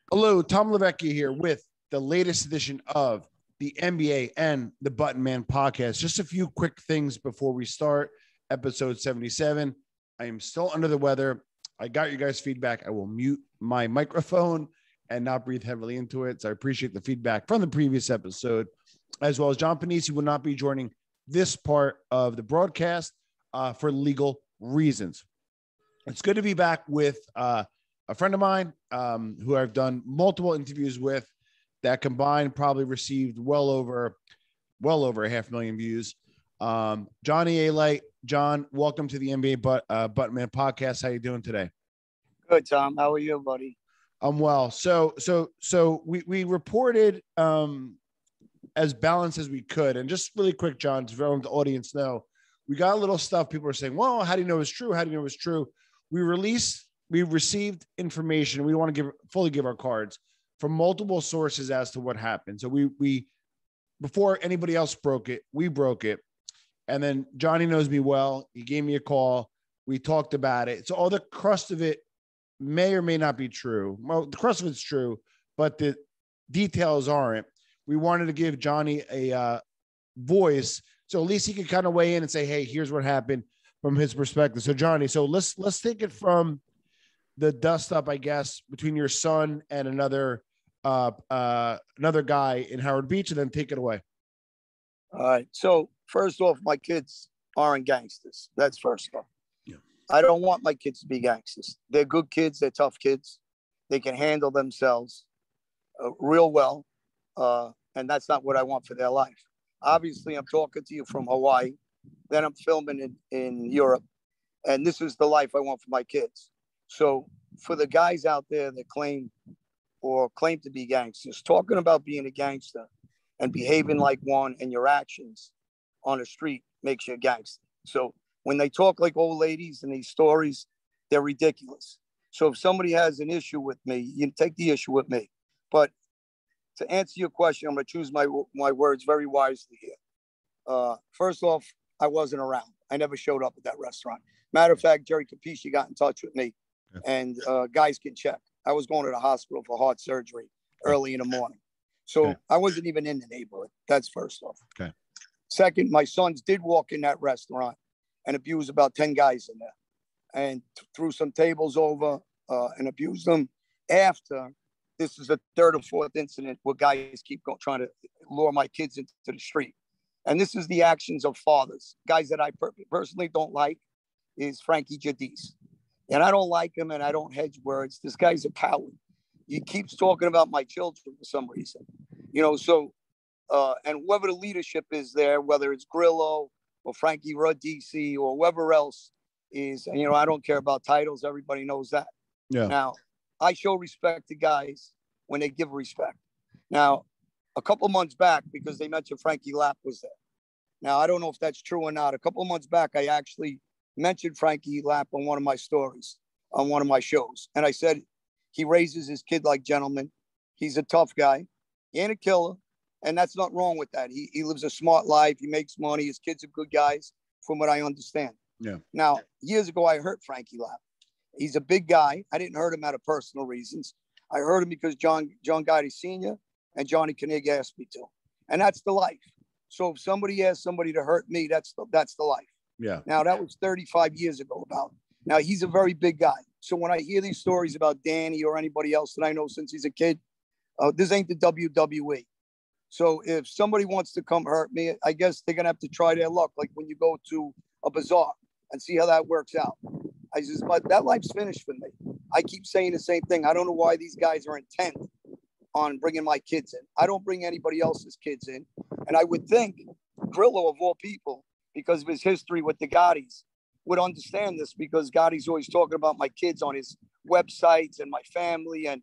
Hello, Tom Levecchia here with the latest edition of the NBA and the Button Man podcast. Just a few quick things before we start episode 77. I am still under the weather. I got your guys' feedback. I will mute my microphone and not breathe heavily into it. So I appreciate the feedback from the previous episode, as well as John Panisi will not be joining this part of the broadcast for legal reasons. It's good to be back with a friend of mine who I've done multiple interviews with that combined probably received well over 500,000 views. Johnny A. Light. John, welcome to the NBA Button Man podcast. How you doing today? Good, Tom. How are you, buddy? I'm well. So we reported as balanced as we could. And just really quick, John, to let the audience know, we got a little stuff. People are saying, well, how do you know it's true? How do you know it's true? We received information. We want to fully give our cards from multiple sources as to what happened. So we before anybody else broke it, we broke it. And then Johnny knows me well. He gave me a call. We talked about it. So all the crust of it may or may not be true. Well, the crust of it's true, but the details aren't. We wanted to give Johnny a voice, so at least he could kind of weigh in and say, hey, here's what happened from his perspective. So Johnny, so let's take it from the dust up, I guess, between your son and another guy in Howard Beach, and then take it away. All right. So first off, my kids aren't gangsters. That's first off. Yeah. I don't want my kids to be gangsters. They're good kids. They're tough kids. They can handle themselves real well. And that's not what I want for their life. Obviously, I'm talking to you from Hawaii. Then I'm filming in Europe. And this is the life I want for my kids. So for the guys out there that claim to be gangsters, talking about being a gangster and behaving like one, and your actions on the street makes you a gangster. So when they talk like old ladies in these stories, they're ridiculous. So if somebody has an issue with me, you can take the issue with me. But to answer your question, I'm going to choose my words very wisely here. First off, I wasn't around. I never showed up at that restaurant. Matter of fact, Jerry Capisci got in touch with me, and guys can check. I was going to the hospital for heart surgery early in the morning. So I wasn't even in the neighborhood. That's first off. Okay. Second, my sons did walk in that restaurant and abuse about 10 guys in there, and threw some tables over and abused them. After, this is the third or fourth incident where guys keep trying to lure my kids into the street. And this is the actions of fathers. Guys that I personally don't like is Frankie Jadis. And I don't like him, and I don't hedge words. This guy's a coward. He keeps talking about my children for some reason. So, and whoever the leadership is there, whether it's Grillo or Frankie Rudisi or whoever else is, I don't care about titles. Everybody knows that. Yeah. Now, I show respect to guys when they give respect. Now, a couple months back, because they mentioned Frankie Lapp was there. Now, I don't know if that's true or not. A couple months back, I actually mentioned Frankie Lapp on one of my stories, on one of my shows. And I said, he raises his kid like gentlemen. He's a tough guy. He ain't a killer. And that's not wrong with that. He lives a smart life. He makes money. His kids are good guys, from what I understand. Yeah. Now, years ago, I hurt Frankie Lapp. He's a big guy. I didn't hurt him out of personal reasons. I hurt him because John Gotti Sr. and Johnny Koenig asked me to. And that's the life. So if somebody asks somebody to hurt me, that's the life. Yeah. Now, that was 35 years ago about. Now, he's a very big guy. So when I hear these stories about Danny or anybody else that I know since he's a kid, this ain't the WWE. So if somebody wants to come hurt me, I guess they're going to have to try their luck. Like when you go to a bazaar and see how that works out. But that life's finished for me. I keep saying the same thing. I don't know why these guys are intent on bringing my kids in. I don't bring anybody else's kids in. And I would think Grillo, of all people, because of his history with the Gottis, would understand this, because Gotti's always talking about my kids on his websites and my family. And,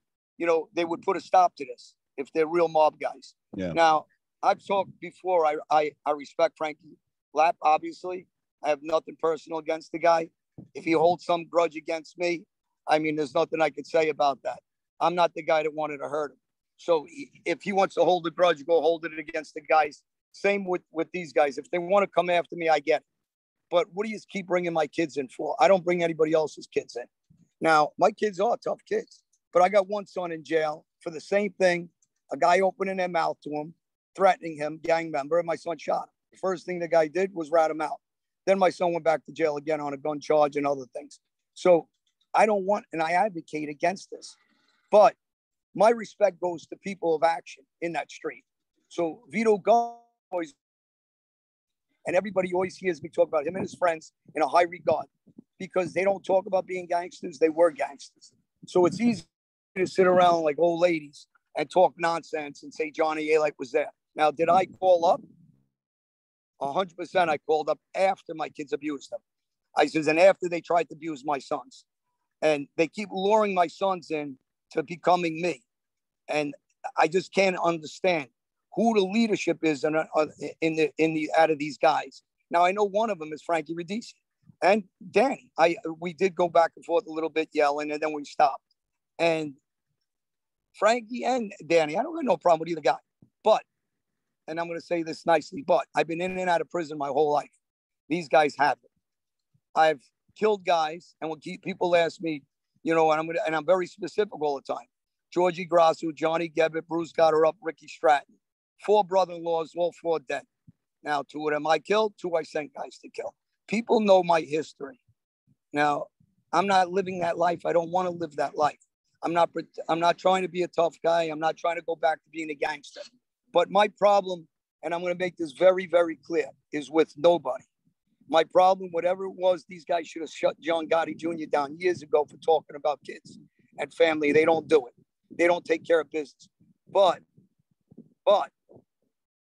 they would put a stop to this if they're real mob guys. Yeah. Now, I've talked before. I respect Frankie Lapp, obviously. I have nothing personal against the guy. If he holds some grudge against me, there's nothing I could say about that. I'm not the guy that wanted to hurt him. So if he wants to hold a grudge, go hold it against the guys. Same with these guys. If they want to come after me, I get it. But what do you keep bringing my kids in for? I don't bring anybody else's kids in. Now, my kids are tough kids, but I got one son in jail for the same thing. A guy opening their mouth to him, threatening him, gang member, and my son shot him. The first thing the guy did was rat him out. Then my son went back to jail again on a gun charge and other things. So I don't want, and I advocate against this, but my respect goes to people of action in that street. So Vito always, and everybody always hears me talk about him and his friends in a high regard because they don't talk about being gangsters. They were gangsters. So it's easy to sit around like old ladies and talk nonsense and say Johnny Alite was there. Now, did I call up? 100% I called up after my kids abused them. I says, and after they tried to abuse my sons. And they keep luring my sons in to becoming me. And I just can't understand who the leadership is in the out of these guys. Now, I know one of them is Frankie Radici and Danny. We did go back and forth a little bit yelling, and then we stopped. And Frankie and Danny, I don't have no problem with either guy. But, and I'm going to say this nicely, but I've been in and out of prison my whole life. These guys haven't. I've killed guys, and when people ask me, you know, and I'm very specific all the time. Georgie Grasso, Johnny Gebbett, Bruce Gotterup, Ricky Stratton. 4 brother-in-laws, all 4 dead. Now, 2 of them I killed, 2 I sent guys to kill. People know my history. Now, I'm not living that life. I don't want to live that life. I'm not trying to be a tough guy. I'm not trying to go back to being a gangster. But my problem, and I'm going to make this very, very clear, is with nobody. My problem, whatever it was, these guys should have shut John Gotti Jr. down years ago for talking about kids and family. They don't do it. They don't take care of business. But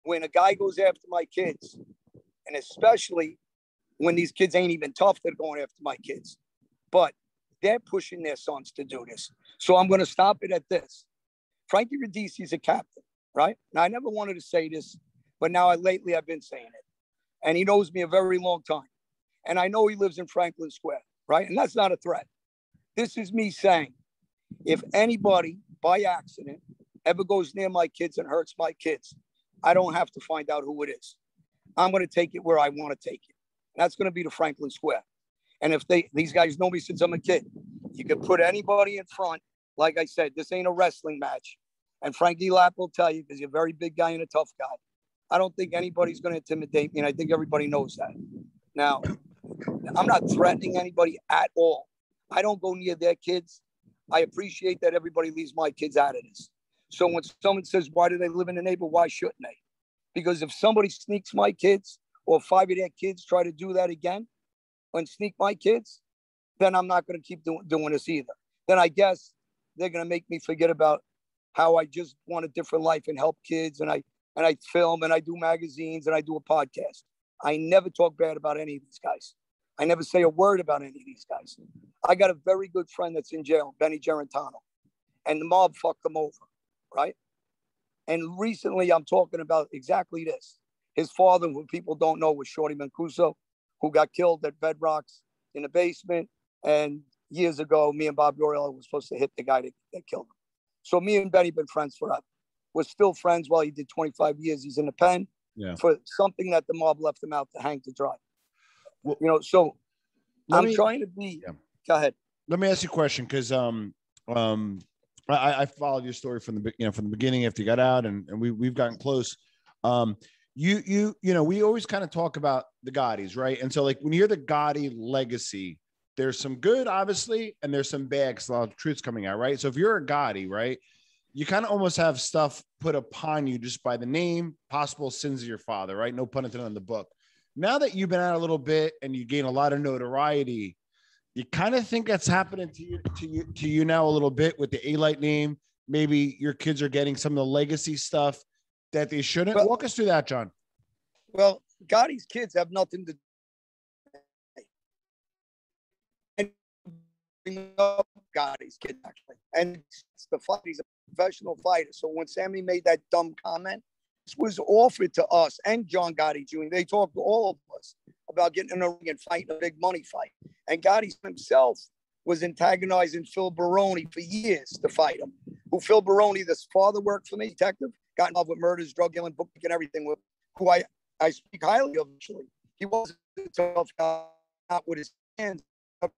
when a guy goes after my kids, and especially when these kids ain't even tough, they're going after my kids. But they're pushing their sons to do this. So I'm going to stop it at this. Frankie Radici is a captain, right? Now, I never wanted to say this, but now lately I've been saying it. And he knows me a very long time. And I know he lives in Franklin Square, right? And that's not a threat. This is me saying, if anybody by accident ever goes near my kids and hurts my kids, I don't have to find out who it is. I'm going to take it where I want to take it. And that's going to be the Franklin Square. And if these guys know me since I'm a kid, you can put anybody in front. Like I said, this ain't a wrestling match. And Frankie Lapp will tell you, because you're a very big guy and a tough guy, I don't think anybody's going to intimidate me. And I think everybody knows that. Now, I'm not threatening anybody at all. I don't go near their kids. I appreciate that everybody leaves my kids out of this. So when someone says, why do they live in the neighborhood? Why shouldn't they? Because if somebody sneaks my kids or 5 of their kids try to do that again and sneak my kids, then I'm not going to keep doing this either. Then I guess they're going to make me forget about how I just want a different life and help kids. And I film and I do magazines and I do a podcast. I never talk bad about any of these guys. I never say a word about any of these guys. I got a very good friend that's in jail, Benny Gerentano, and the mob fucked him over, right? And recently I'm talking about exactly this. His father, who people don't know, was Shorty Mancuso, who got killed at Bedrocks in the basement. And years ago, me and Bob Doriello were supposed to hit the guy that killed him. So me and Benny been friends forever. We're still friends while he did 25 years. He's in the pen for something that the mob left him out to hang to dry. Well, you know, so I'm trying to be. Yeah. Go ahead. Let me ask you a question, because I followed your story from the beginning after you got out, and we've gotten close. You know, we always kind of talk about the Gottis, right? And so, like, when you hear the Gotti legacy, there's some good, obviously, and there's some bad because a lot of truth's coming out, right? So if you're a Gotti, right, you kind of almost have stuff put upon you just by the name, possible sins of your father, right? No pun intended on the book. Now that you've been out a little bit and you gain a lot of notoriety, you kind of think that's happening to you now a little bit with the Alite name. Maybe your kids are getting some of the legacy stuff that they shouldn't. Walk us through that, John. Well, Gotti's kids have nothing to bring up Gotti's kid, actually. And it's the fight. He's a professional fighter. So when Sammy made that dumb comment, this was offered to us and John Gotti Jr. They talked to all of us about getting in a ring and fighting a big money fight. And Gotti himself was antagonizing Phil Baroni for years to fight him. Who Phil Baroni, this father worked for me, detective, got involved with murders, drug dealing, bookkeeping, and everything, with who I speak highly of, actually. He wasn't a tough guy, not with his hands up.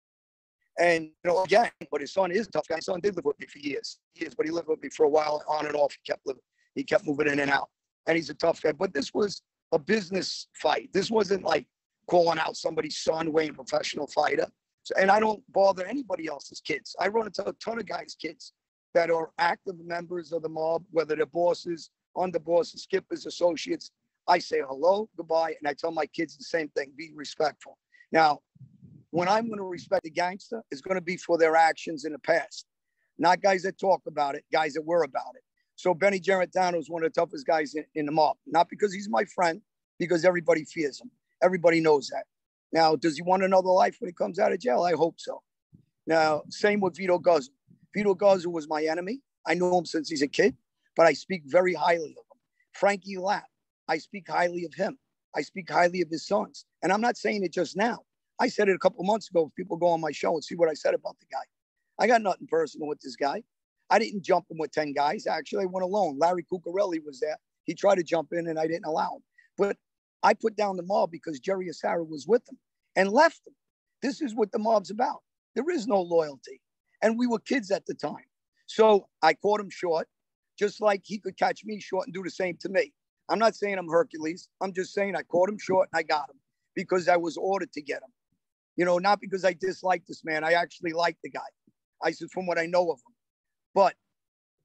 And, again, but his son is a tough guy. His son did live with me for years, but he lived with me for a while on and off. He kept moving in and out, and he's a tough guy. But this was a business fight. This wasn't like calling out somebody's son, weighing professional fighter. So, and I don't bother anybody else's kids. I run into a ton of guys' kids that are active members of the mob, whether they're bosses, underbosses, skippers, associates. I say hello, goodbye, and I tell my kids the same thing, be respectful. Now, when I'm going to respect a gangster, it's going to be for their actions in the past, not guys that talk about it, guys that were about it. So Benny Garantano is one of the toughest guys in the mob, not because he's my friend, because everybody fears him. Everybody knows that. Now, does he want another life when he comes out of jail? I hope so. Now, same with Vito Guzzo. Vito Guzzo was my enemy. I know him since he's a kid, but I speak very highly of him. Frankie Lapp, I speak highly of him. I speak highly of his sons. And I'm not saying it just now. I said it a couple of months ago. If people go on my show and see what I said about the guy. I got nothing personal with this guy. I didn't jump in with 10 guys. Actually, I went alone. Larry Cuccarelli was there. He tried to jump in and I didn't allow him. But I put down the mob because Jerry Asara was with him and left him. This is what the mob's about. There is no loyalty. And we were kids at the time. So I caught him short, just like he could catch me short and do the same to me. I'm not saying I'm Hercules. I'm just saying I caught him short and I got him because I was ordered to get him. Not because I dislike this man. I actually like the guy. I said, from what I know of him. But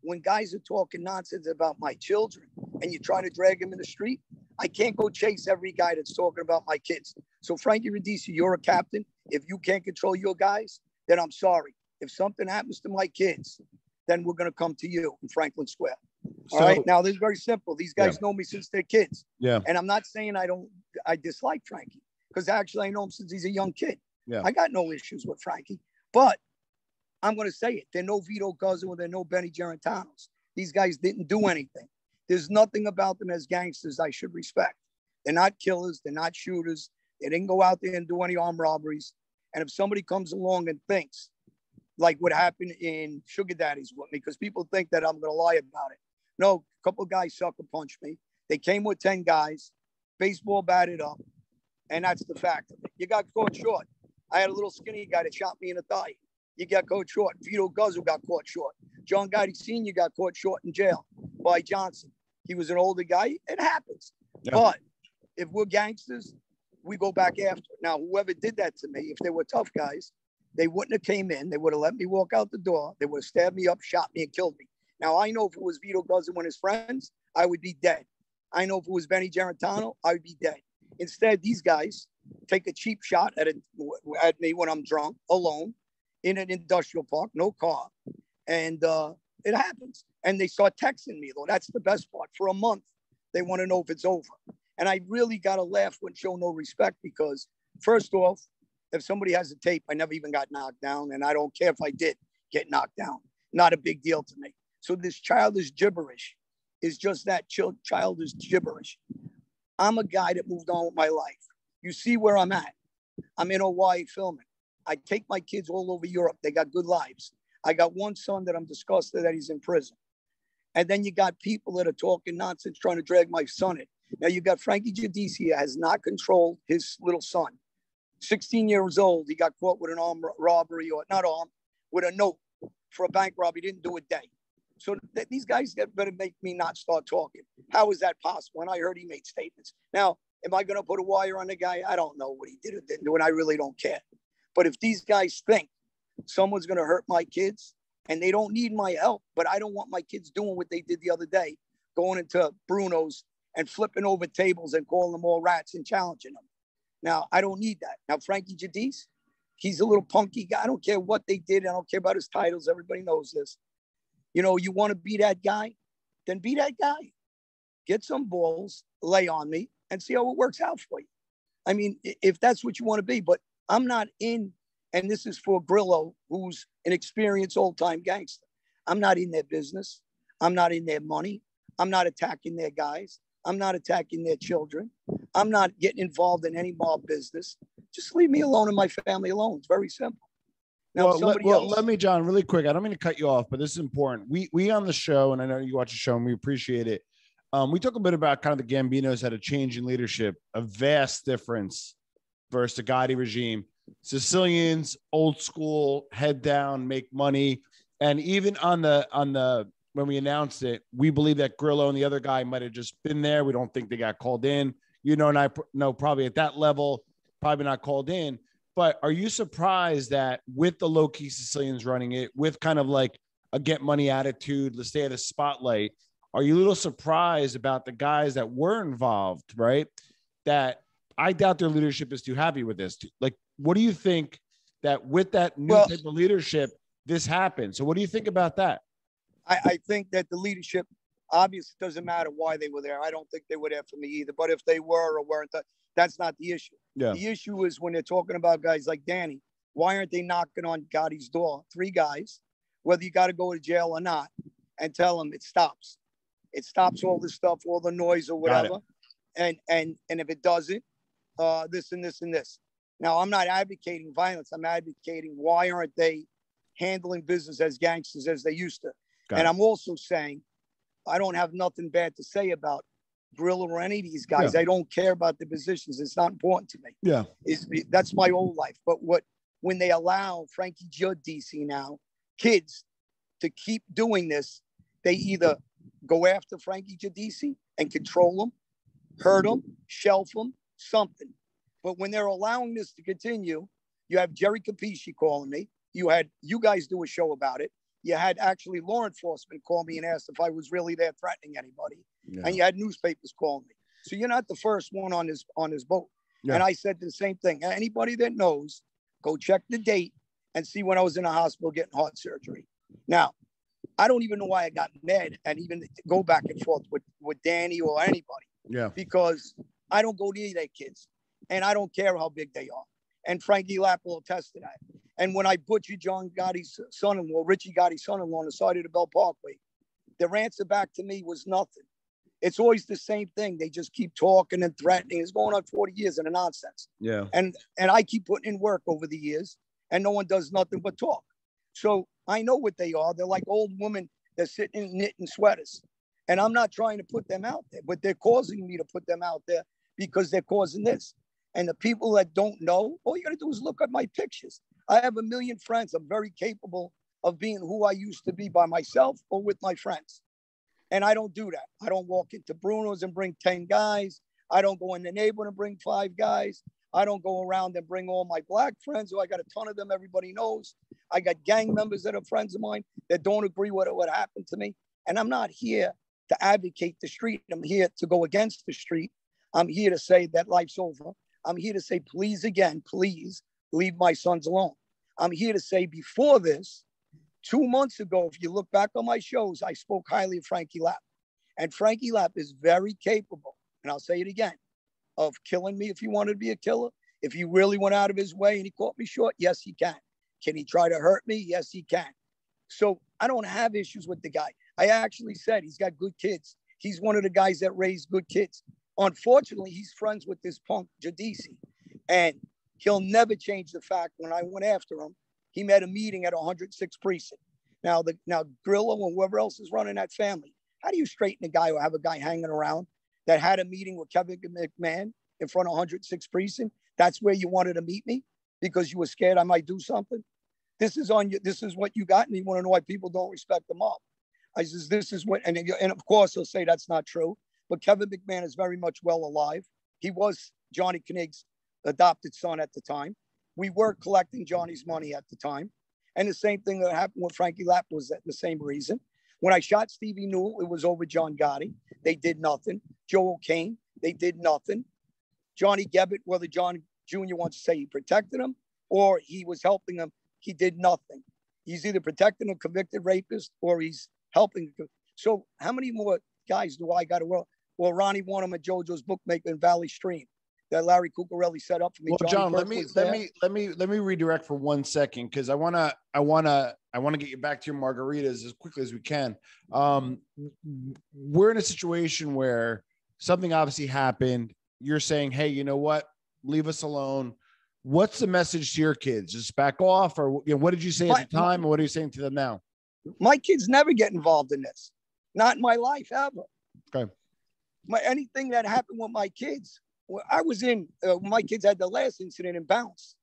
when guys are talking nonsense about my children and you try to drag them in the street, I can't go chase every guy that's talking about my kids. So Frankie Radice, you're a captain. If you can't control your guys, then I'm sorry. If something happens to my kids, then we're going to come to you in Franklin Square. All right. Now, this is very simple. These guys know me since they're kids. Yeah. And I'm not saying I dislike Frankie. Because actually, I know him since he's a young kid. Yeah. I got no issues with Frankie. But I'm going to say it. They're no Vito Guzzo and they're no Benny Gerantanos. These guys didn't do anything. There's nothing about them as gangsters I should respect. They're not killers. They're not shooters. They didn't go out there and do any armed robberies. And if somebody comes along and thinks, like what happened in Sugar Daddies with me, because people think that I'm going to lie about it. No, a couple of guys sucker punched me. They came with 10 guys, baseball batted up. And that's the fact of it. You got caught short. I had a little skinny guy that shot me in the thigh. You got caught short. Vito Guzzo got caught short. John Gotti Sr. got caught short in jail by Johnson. He was an older guy. It happens. Yeah. But if we're gangsters, we go back after it. Now, whoever did that to me, if they were tough guys, they wouldn't have came in. They would have let me walk out the door. They would have stabbed me up, shot me, and killed me. Now, I know if it was Vito Guzzo and his friends, I would be dead. I know if it was Benny Garantano, I would be dead. Instead, these guys take a cheap shot at me when I'm drunk, alone, in an industrial park, no car. And it happens. And they start texting me, though. That's the best part. For a month, they want to know if it's over. And I really got to laugh when show no respect because, first off, if somebody has a tape, I never even got knocked down. And I don't care if I did get knocked down. Not a big deal to me. So this childish gibberish is just that childish gibberish. I'm a guy that moved on with my life. You see where I'm at. I'm in Hawaii filming. I take my kids all over Europe. They got good lives. I got one son that I'm disgusted that he's in prison. And then you got people that are talking nonsense, trying to drag my son in. Now you got Frankie Giudice has not controlled his little son. 16 years old, he got caught with an armed robbery, or not armed, with a note for a bank robbery. He didn't do a day. So these guys better make me not start talking. How is that possible? And I heard he made statements. Now, am I going to put a wire on the guy? I don't know what he did or didn't do, and I really don't care. But if these guys think someone's going to hurt my kids and they don't need my help, but I don't want my kids doing what they did the other day, going into Bruno's and flipping over tables and calling them all rats and challenging them. Now, I don't need that. Now, Frankie Giudice, he's a little punky guy. I don't care what they did. I don't care about his titles. Everybody knows this. You know, you want to be that guy, then be that guy. Get some balls, lay on me, and see how it works out for you. I mean, if that's what you want to be. But I'm not in, and this is for Grillo, who's an experienced old-time gangster. I'm not in their business. I'm not in their money. I'm not attacking their guys. I'm not attacking their children. I'm not getting involved in any mob business. Just leave me alone and my family alone. It's very simple. Now, let me, John, really quick. I don't mean to cut you off, but this is important. We on the show, and I know you watch the show, and we appreciate it. We talk a bit about kind of the Gambinos had a change in leadership, a vast difference versus the Gotti regime. Sicilians, old school, head down, make money. And even on the when we announced it, we believe that Grillo and the other guy might have just been there. We don't think they got called in. You know, and I know probably at that level, probably not called in. But are you surprised that with the low key Sicilians running it, with kind of like a get money attitude, let's stay at the spotlight, are you a little surprised about the guys that were involved, right? That I doubt their leadership is too happy with this. Like, what do you think that with that new type of leadership, this happened? So what do you think about that? I think that the leadership, obviously, doesn't matter why they were there. I don't think they were there for me either. But if they were or weren't, that's not the issue. Yeah. The issue is when they're talking about guys like Danny, why aren't they knocking on Gotti's door? 3 guys, whether you got to go to jail or not, and tell them it stops. It stops all this stuff, all the noise or whatever. And if it doesn't, this and this and this. Now, I'm not advocating violence. I'm advocating why aren't they handling business as gangsters as they used to. I'm also saying I don't have nothing bad to say about Grillo or any of these guys. I don't care about the positions. It's not important to me. Yeah. That's my old life. But when they allow Frankie Giudice now, kids, to keep doing this, they either go after Frankie Giudice and control him, hurt him, shelf him, something. But when they're allowing this to continue, you have Jerry Capisci calling me. You guys do a show about it. You had actually law enforcement call me and asked if I was really there threatening anybody. Yeah. And you had newspapers calling me. So you're not the first one on this boat. Yeah. And I said the same thing. Anybody that knows, go check the date and see when I was in the hospital getting heart surgery. Now, I don't even know why I got mad and even go back and forth with Danny or anybody. Yeah. Because I don't go near their kids. And I don't care how big they are. And Frankie Lapp will attest to that. And when I butchered John Gotti's son-in-law, Richie Gotti's son-in-law on the side of the Bell Parkway, their answer back to me was nothing. It's always the same thing. They just keep talking and threatening. It's going on 40 years of nonsense. Yeah. And I keep putting in work over the years, and no one does nothing but talk. So I know what they are. They're like old women that sit in knitting sweaters. And I'm not trying to put them out there, but they're causing me to put them out there because they're causing this. And the people that don't know, all you got to do is look at my pictures. I have 1 million friends. I'm very capable of being who I used to be by myself or with my friends. And I don't do that. I don't walk into Bruno's and bring 10 guys. I don't go in the neighborhood and bring 5 guys. I don't go around and bring all my black friends, who I got a ton of them everybody knows. I got gang members that are friends of mine that don't agree with what happened to me. And I'm not here to advocate the street. I'm here to go against the street. I'm here to say that life's over. I'm here to say, please, again, please leave my sons alone. I'm here to say before this, 2 months ago, if you look back on my shows, I spoke highly of Frankie Lapp. And Frankie Lapp is very capable, and I'll say it again, of killing me if he wanted to be a killer. If he really went out of his way and he caught me short, yes, he can. Can he try to hurt me? Yes, he can. So I don't have issues with the guy. I actually said he's got good kids. He's one of the guys that raised good kids. Unfortunately, he's friends with this punk Giudice, and he'll never change the fact when I went after him, he met a meeting at 106 precinct. Now Grillo and whoever else is running that family, how do you straighten a guy or have a guy hanging around that had a meeting with Kevin McMahon in front of 106 precinct? That's where you wanted to meet me because you were scared I might do something. This is on you. This is what you got, and you want to know why people don't respect the mob. I says, this is what, and of course he'll say that's not true. But Kevin McMahon is very much well alive. He was Johnny Knig's adopted son at the time. We were collecting Johnny's money at the time. And the same thing that happened with Frankie Lapp was the same reason. When I shot Stevie Newell, it was over John Gotti. They did nothing. Joe O'Kane, they did nothing. Johnny Gebbett, whether John Jr. wants to say he protected him or he was helping him, he did nothing. He's either protecting a convicted rapist or he's helping. So how many more guys do I got to work? Well, Ronnie Warnham at JoJo's bookmaker in Valley Stream that Larry Cuccarelli set up for me. Well, John, let me redirect for 1 second because I wanna get you back to your margaritas as quickly as we can. We're in a situation where something obviously happened. You're saying, hey, you know what? Leave us alone. What's the message to your kids? Just back off, or what did you say at the time, and what are you saying to them now? My kids never get involved in this. Not in my life ever. Okay. Anything that happened with my kids, I was in, my kids had the last incident in Bounce.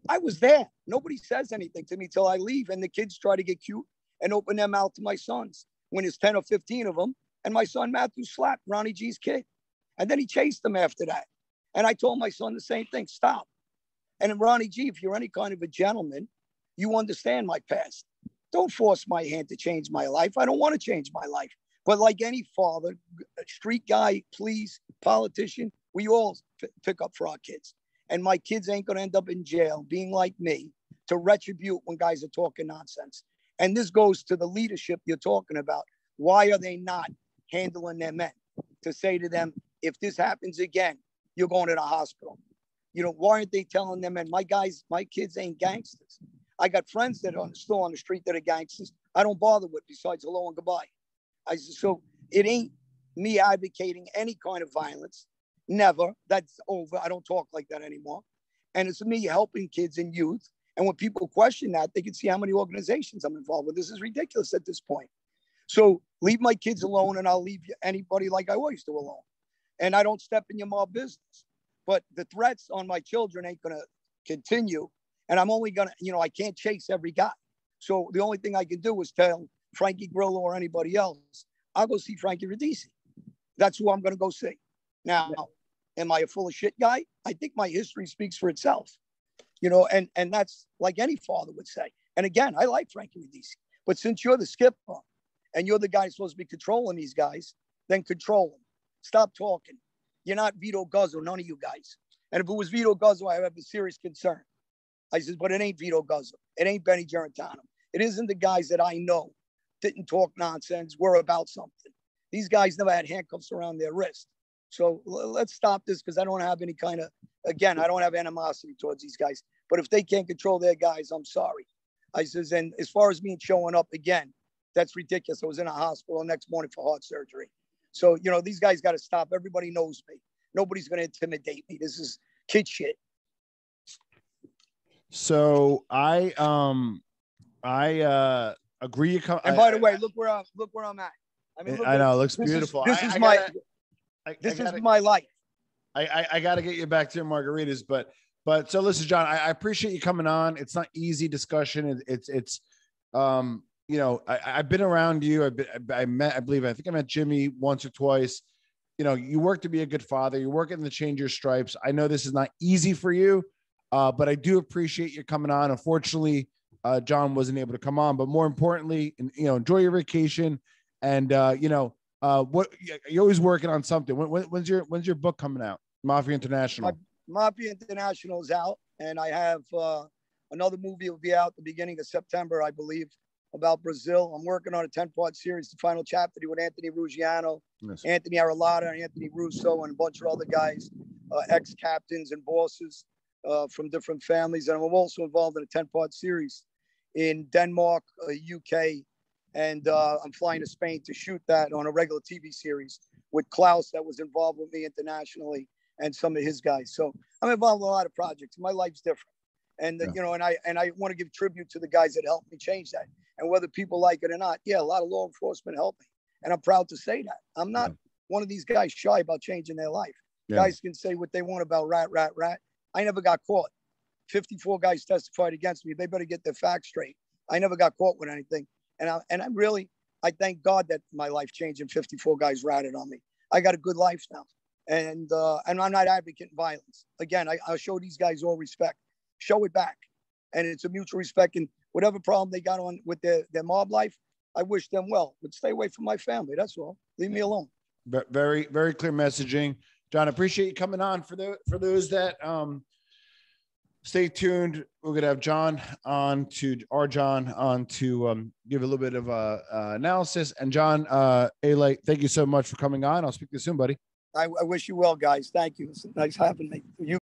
I was there. Nobody says anything to me till I leave. And the kids try to get cute and open their mouth to my sons when there's 10 or 15 of them. And my son Matthew slapped Ronnie G's kid. And then he chased them after that. And I told my son the same thing, stop. And then Ronnie G, if you're any kind of a gentleman, you understand my past. Don't force my hand to change my life. I don't want to change my life. But like any father, street guy, police, politician, we all pick up for our kids. And my kids ain't going to end up in jail being like me to retribute when guys are talking nonsense. And this goes to the leadership you're talking about. Why are they not handling their men? To say to them, if this happens again, you're going to the hospital. You know, why aren't they telling them? And my kids ain't gangsters. I got friends that are still on the street that are gangsters. I don't bother with besides hello and goodbye. So it ain't me advocating any kind of violence. Never. That's over. I don't talk like that anymore. And it's me helping kids and youth. And when people question that, they can see how many organizations I'm involved with. This is ridiculous at this point. So leave my kids alone, and I'll leave anybody like I always do alone. And I don't step in your mob business. But the threats on my children ain't going to continue. And I'm only going to, I can't chase every guy. So the only thing I can do is tell Frankie Grillo or anybody else, I'll go see Frankie Radici. That's who I'm going to go see. Now, am I a full of shit guy? I think my history speaks for itself. And that's like any father would say. And again, I like Frankie Radici. But since you're the skipper and you're the guy supposed to be controlling these guys, then control them. Stop talking. You're not Vito Guzzo, none of you guys. And if it was Vito Guzzo, I have a serious concern. I said, but it ain't Vito Guzzo. It ain't Benny Gerentano. It isn't the guys that I know didn't talk nonsense, were about something. These guys never had handcuffs around their wrist. So let's stop this because I don't have any kind of, again, I don't have animosity towards these guys. But if they can't control their guys, I'm sorry. I says, and as far as me showing up again, that's ridiculous. I was in a hospital the next morning for heart surgery. So, these guys got to stop. Everybody knows me. Nobody's going to intimidate me. This is kid shit. So I agree. And by the way, look where I'm at. I mean, I know it looks beautiful. This is my life. I got to get you back to your margaritas, but so listen, John, I appreciate you coming on. It's not easy discussion. It's I've been around you. I think I met Jimmy once or twice. You work to be a good father. You're working to change your stripes. I know this is not easy for you, but I do appreciate you coming on. Unfortunately, John wasn't able to come on, but more importantly, enjoy your vacation. And what you're always working on something. When's your book coming out? Mafia International. Mafia International is out, and I have another movie will be out the beginning of September, I believe, about Brazil. I'm working on a 10-part series, the final chapter with Anthony Ruggiano, yes, Anthony Arlotta, Anthony Russo, and a bunch of other guys, ex-captains and bosses from different families. And I'm also involved in a 10-part series in Denmark, UK, and I'm flying to Spain to shoot that on a regular TV series with Klaus that was involved with me internationally and some of his guys. So I'm involved in a lot of projects. My life's different. And, and I want to give tribute to the guys that helped me change that. And whether people like it or not, a lot of law enforcement helped me. And I'm proud to say that. I'm not one of these guys shy about changing their life. Yeah. Guys can say what they want about rat. I never got caught. 54 guys testified against me. They better get their facts straight. I never got caught with anything. And I thank God that my life changed and 54 guys ratted on me. I got a good life now. And I'm not advocating violence. Again, I'll show these guys all respect. Show it back. And it's a mutual respect. And whatever problem they got on with their mob life, I wish them well. But stay away from my family. That's all. Leave me alone. Very, very clear messaging. John, I appreciate you coming on. For those that stay tuned, we're going to have John on to give a little bit of analysis. And John, thank you so much for coming on. I'll speak to you soon, buddy. I wish you well, guys. Thank you. It's nice having me. You